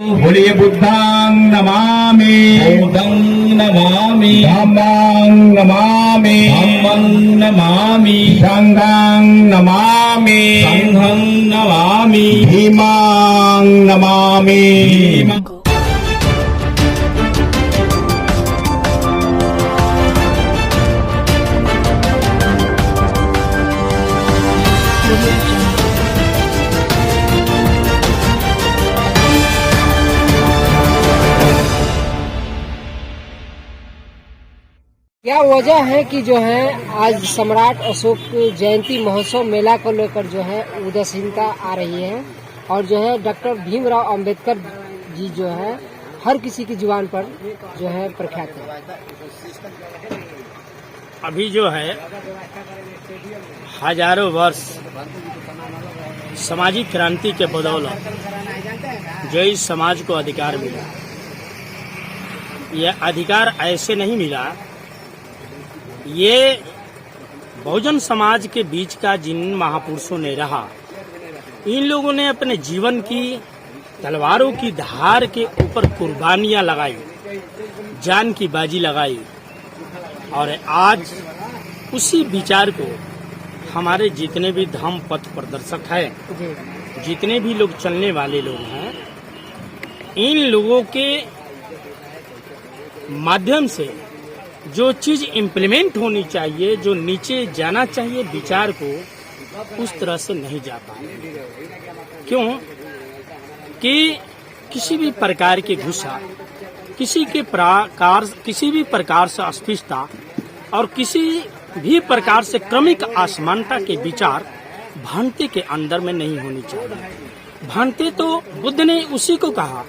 बोलिए बुद्धां नमामि, बुद्धं नमामि, धम्मां नमामि, धम्मं नमामि, संघं नमामि, संघं नमामि, भीमां नमामि। क्या वजह है कि जो है आज सम्राट अशोक जयंती महोत्सव मेला को लेकर जो है उदासीनता आ रही है और जो है डॉक्टर भीमराव अंबेडकर जी जो है हर किसी की जुबान पर जो है प्रख्यात है। अभी जो है हजारों वर्ष सामाजिक क्रांति के बदौलत जो इस समाज को अधिकार मिला, यह अधिकार ऐसे नहीं मिला। ये बहुजन समाज के बीच का जिन महापुरुषों ने रहा, इन लोगों ने अपने जीवन की तलवारों की धार के ऊपर कुर्बानियां लगाई, जान की बाजी लगाई और आज उसी विचार को हमारे जितने भी धम्म पथ प्रदर्शक हैं, जितने भी लोग चलने वाले लोग हैं, इन लोगों के माध्यम से जो चीज इम्प्लीमेंट होनी चाहिए, जो नीचे जाना चाहिए विचार को, उस तरह से नहीं जा पाए। क्यों कि किसी भी प्रकार की गुस्सा, किसी भी प्रकार से अस्पृश्यता और किसी भी प्रकार से क्रमिक असमानता के विचार भांति के अंदर में नहीं होनी चाहिए। भांति तो बुद्ध ने उसी को कहा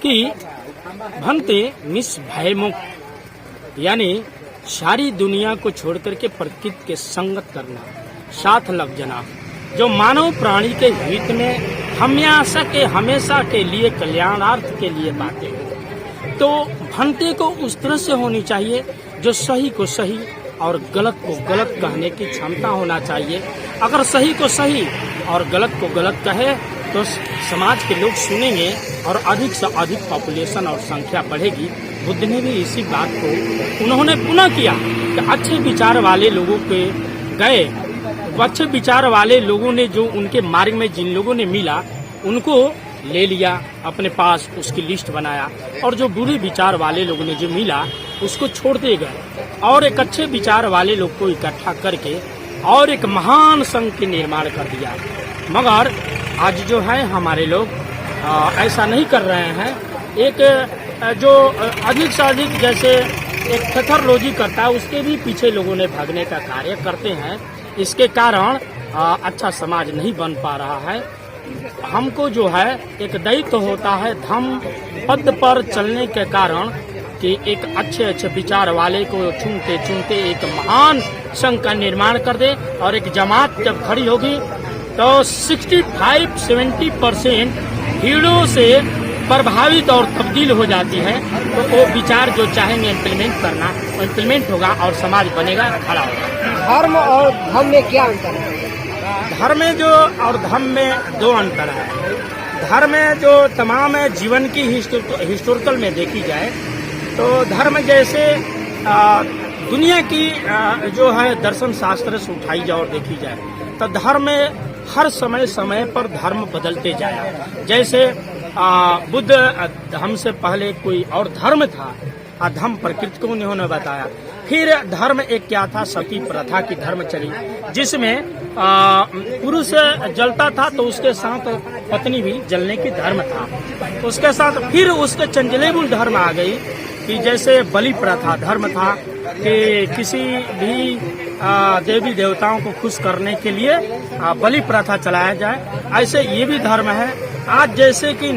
कि भंते निष्भय मुक्त, यानी सारी दुनिया को छोड़ करके प्रकृति के संगत करना, साथ लग जाना, जो मानव प्राणी के हित में हमेशा के लिए कल्याणार्थ के लिए बातें हो। तो भंते को उस तरह से होनी चाहिए जो सही को सही और गलत को गलत कहने की क्षमता होना चाहिए। अगर सही को सही और गलत को गलत कहे तो समाज के लोग सुनेंगे और अधिक से अधिक पॉपुलेशन और संख्या बढ़ेगी। बुद्ध ने भी इसी बात को उन्होंने पुनः किया कि अच्छे विचार वाले लोगों के गए, अच्छे विचार वाले लोगों ने जो उनके मार्ग में जिन लोगों ने मिला उनको ले लिया अपने पास, उसकी लिस्ट बनाया और जो बुरे विचार वाले लोगों ने जो मिला उसको छोड़ते गए और एक अच्छे विचार वाले लोग को इकट्ठा करके और एक महान संघ के निर्माण कर दिया। मगर आज जो है हमारे लोग ऐसा नहीं कर रहे हैं। एक जो अधिक से अधिक जैसे एक थथरलोजी करता है, उसके भी पीछे लोगों ने भागने का कार्य करते हैं। इसके कारण अच्छा समाज नहीं बन पा रहा है। हमको जो है एक दायित्व होता है धम्म पद पर चलने के कारण कि एक अच्छे विचार वाले को चुनते एक महान संघ का निर्माण कर दे और एक जमात जब खड़ी होगी तो 65-70% भीड़ों से प्रभावित और तब्दील हो जाती है। तो वो विचार जो चाहेंगे इम्प्लीमेंट करना, वो इम्प्लीमेंट होगा और समाज बनेगा, खड़ा होगा। धर्म और धम्म में क्या अंतर है? धर्म में जो और धम्म में दो अंतर है। धर्म में जो तमाम जीवन की हिस्टोरिकल में देखी जाए तो धर्म जैसे दुनिया की जो है दर्शन शास्त्र से उठाई जाए और देखी जाए तो धर्म में हर समय पर धर्म बदलते जाया। जैसे बुद्ध हमसे पहले कोई और धर्म था, अधम प्रकृति को उन्होंने बताया। फिर धर्म एक क्या था, सती प्रथा की धर्म चली, जिसमें पुरुष जलता था तो उसके साथ पत्नी भी जलने की धर्म था। उसके साथ फिर उसके चंचलेबुल धर्म आ गई कि जैसे बलि प्रथा धर्म था कि किसी भी देवी देवताओं को खुश करने के लिए बलि प्रथा चलाया जाए। ऐसे ये भी धर्म है। आज जैसे कि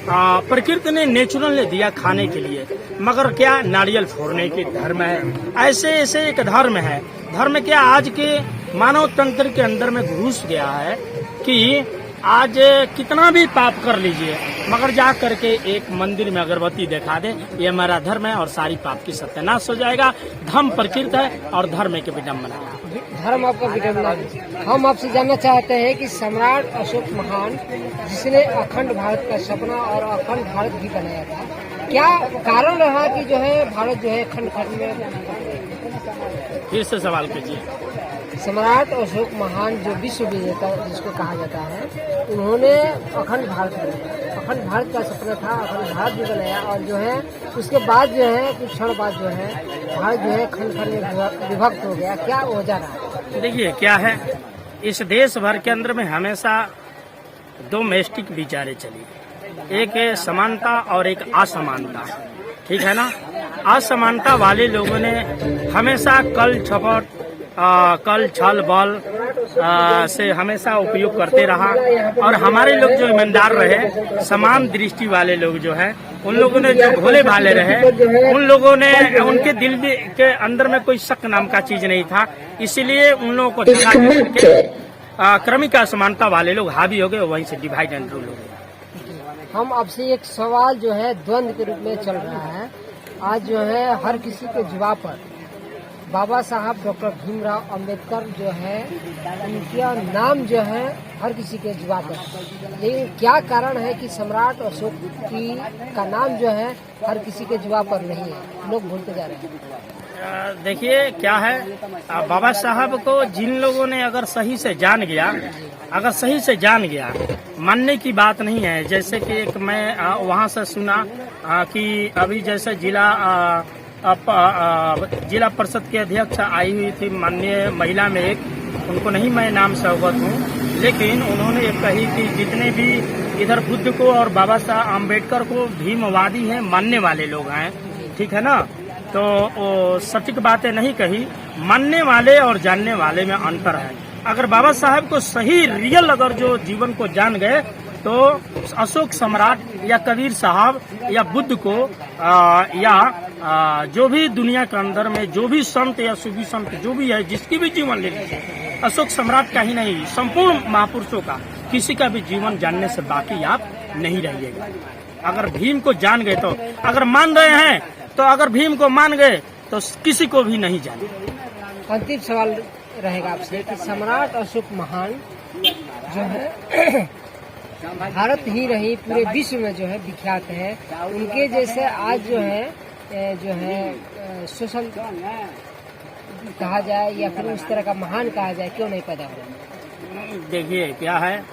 प्रकृति ने नेचुरल ने दिया खाने के लिए, मगर क्या नारियल फोड़ने की धर्म है। ऐसे एक धर्म है। धर्म क्या आज के मानव तंत्र के अंदर में घुस गया है कि आज कितना भी पाप कर लीजिए मगर जा करके एक मंदिर में अगरबत्ती दिखा दे, ये हमारा धर्म है और सारी पाप की सत्यानाश हो जाएगा। धर्म प्रकृति है और धर्म के विडम्बना है। धर्म आपका विडम्बना है। हम आपसे जानना चाहते हैं कि सम्राट अशोक महान, जिसने अखंड भारत का सपना और अखंड भारत भी बनाया था, क्या कारण रहा कि जो है भारत जो है खंड खंड में? फिर से सवाल कीजिए। सम्राट अशोक महान जो विश्व विजेता जिसको कहा जाता है, उन्होंने अखंड भारत बनाया, अखंड भारत का सपना था, अखंड भारत भी बनाया और जो है उसके बाद जो है कुछ क्षण बाद जो है भारत जो है खंड खंड में विभक्त हो गया। क्या वजह रहा? देखिए क्या है, इस देश भर के अंदर में हमेशा दो मैस्टिक विचारें चली, एक है समानता और एक असमानता, ठीक है ना। असमानता वाले लोगों ने हमेशा कल छपट कल छल बल से हमेशा उपयोग करते रहा, और हमारे लोग जो ईमानदार रहे, समान दृष्टि वाले लोग जो है, उन लोगों ने जो भोले भाले रहे, उन लोगों ने, उनके दिल के अंदर में कोई शक नाम का चीज नहीं था, इसलिए उन लोगों को झुका करके क्रमिक असमानता वाले लोग हावी हो गए, वहीं से डिवाइड एंड रूल हो गए। हम आपसे एक सवाल जो है द्वंद्व के रूप में चल रहा है, आज जो है हर किसी के जुबान पर बाबा साहब डॉक्टर भीमराव अंबेडकर जो है, उनका नाम जो है हर किसी के जुबान पर, लेकिन क्या कारण है कि सम्राट अशोक का नाम जो है हर किसी के जुबान पर नहीं है, लोग भूलते जा रहे हैं? देखिए क्या है, बाबा साहब को जिन लोगों ने अगर सही से जान गया, मानने की बात नहीं है। जैसे कि एक मैं वहाँ से सुना कि अभी जैसे जिला परिषद के अध्यक्ष आई हुई थी माननीय महिला में एक, उनको नहीं मैं नाम से अवगत हूँ, लेकिन उन्होंने ये कही कि जितने भी इधर बुद्ध को और बाबा साहब अम्बेडकर को भीमवादी हैं, मानने वाले लोग हैं, ठीक है ना। तो वो सटीक बातें नहीं कही, मानने वाले और जानने वाले में अंतर है। अगर बाबा साहब को सही रियल अगर जो जीवन को जान गए, तो अशोक सम्राट या कबीर साहब या बुद्ध को या जो भी दुनिया के अंदर में जो भी संत या सूफी संत जो भी है, जिसकी भी जीवन ले लीजिए, अशोक सम्राट का ही नहीं, संपूर्ण महापुरुषों का किसी का भी जीवन जानने से बाकी आप नहीं रहिएगा। अगर भीम को जान गए तो, अगर मान रहे हैं तो, अगर भीम को मान गए तो किसी को भी नहीं जाने। अंतिम सवाल रहेगा आपसे कि सम्राट अशोक महान जो है भारत ही नहीं पूरे विश्व में जो है विख्यात है, उनके जैसे आज जो है शोषण कहा जाए या फिर उस तरह का महान कहा जाए, क्यों नहीं पैदा हुआ? देखिए क्या है,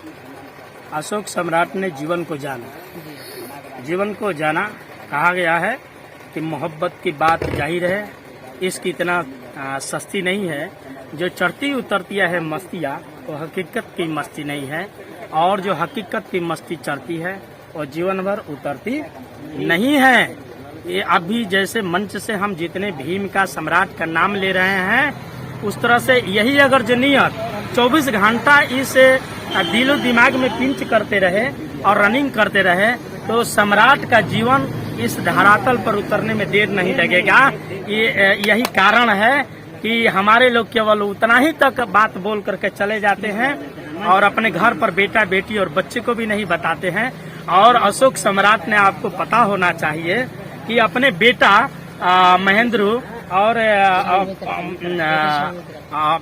अशोक सम्राट ने जीवन को जाना, कहा गया है कि मोहब्बत की बात जाहिर है, इसकी इतना सस्ती नहीं है, जो चढ़ती उतरती है मस्तियाँ, वो हकीकत की मस्ती नहीं है, और जो हकीकत की मस्ती चढ़ती है वो जीवन भर उतरती नहीं है। ये अभी जैसे मंच से हम जितने भीम का सम्राट का नाम ले रहे हैं, उस तरह से यही अगर जो नियत 24 घंटा इस दिलो दिमाग में पिंच करते रहे और रनिंग करते रहे, तो सम्राट का जीवन इस धरातल पर उतरने में देर नहीं लगेगा। यही कारण है कि हमारे लोग केवल उतना ही तक बात बोल करके चले जाते हैं और अपने घर पर बेटा बेटी और बच्चे को भी नहीं बताते हैं। और अशोक सम्राट ने, आपको पता होना चाहिए कि अपने बेटा महेंद्र और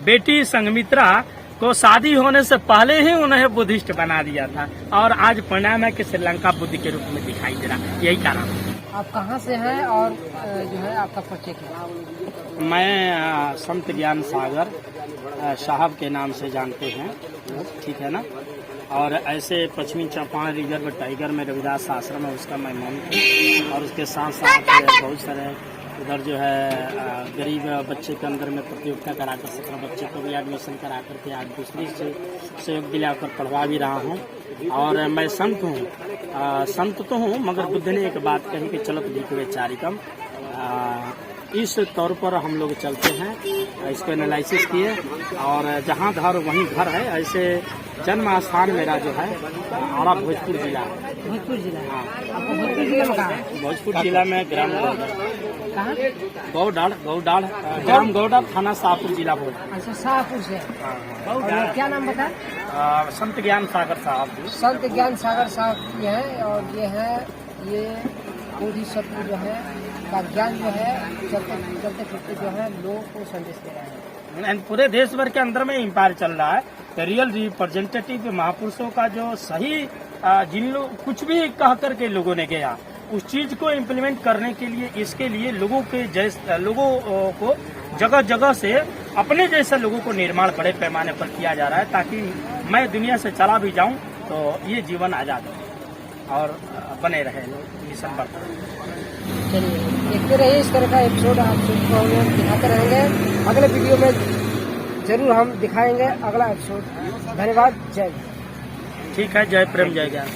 बेटी संगमित्रा को शादी होने से पहले ही उन्हें बुद्धिस्ट बना दिया था, और आज परिणाम है कि श्रीलंका बुद्ध के रूप में दिखाई दे रहा। यही कारण। आप कहाँ से हैं और जो है आपका परिचय क्या है? मैं संत ज्ञान सागर साहब के नाम से जानते हैं, ठीक है ना। और ऐसे पश्चिमी चंपारण रिजर्व टाइगर में रविदास आश्रम है, उसका मैं मंत्र हूँ। और उसके साथ साथ बहुत सारे उधर जो है गरीब बच्चे के अंदर में प्रतियोगिता कराकर 17 बच्चे को भी एडमिशन करा करके आज दूसरी से सहयोग दिलाकर पढ़वा भी रहा हूँ। और मैं संत हूँ, संत तो हूँ, मगर बुद्ध ने एक बात कही कि चलत दिखवे चारिकम, इस तौर पर हम लोग चलते हैं। इसको एनालिसिस किए, और जहाँ घर वहीं घर है। ऐसे जन्म स्थान मेरा जो है हमारा भोजपुर जिला है। भोजपुर जिला? हाँ। आपको भोजपुर जिला में कहाँ है? भोजपुर जिला में ग्राम कहाँ? गौडाढ़ ग्राम गौडाढ़, थाना शाहपुर, जिला भोजपुर। अच्छा, शाहपुर से। और क्या नाम बताए? संत ज्ञान सागर साहब। संत ज्ञान सागर साहब ये है, और ये बोधि सत्व जो है का ज्ञान जो है चलते फिरते जो है लोगों को संदेश दे रहा है। एंड पूरे देश भर के अंदर में एम्पायर चल रहा है। तो रियल रिप्रेजेंटेटिव महापुरुषों का जो सही जिन लोग कुछ भी कह करके लोगों ने गया उस चीज को इम्प्लीमेंट करने के लिए, इसके लिए लोगों को जगह जगह से अपने जैसे लोगों को निर्माण बड़े पैमाने पर किया जा रहा है, ताकि मैं दुनिया से चला भी जाऊं तो ये जीवन आजाद हो और बने रहे मिशन पर। चलिए देखते रहिए इस तरह का एपिसोड आप सबको हम दिखाते रहेंगे। अगले वीडियो में जरूर हम दिखाएंगे अगला एपिसोड। धन्यवाद, जय हिंद। ठीक है, जय प्रेम जय ज्ञान।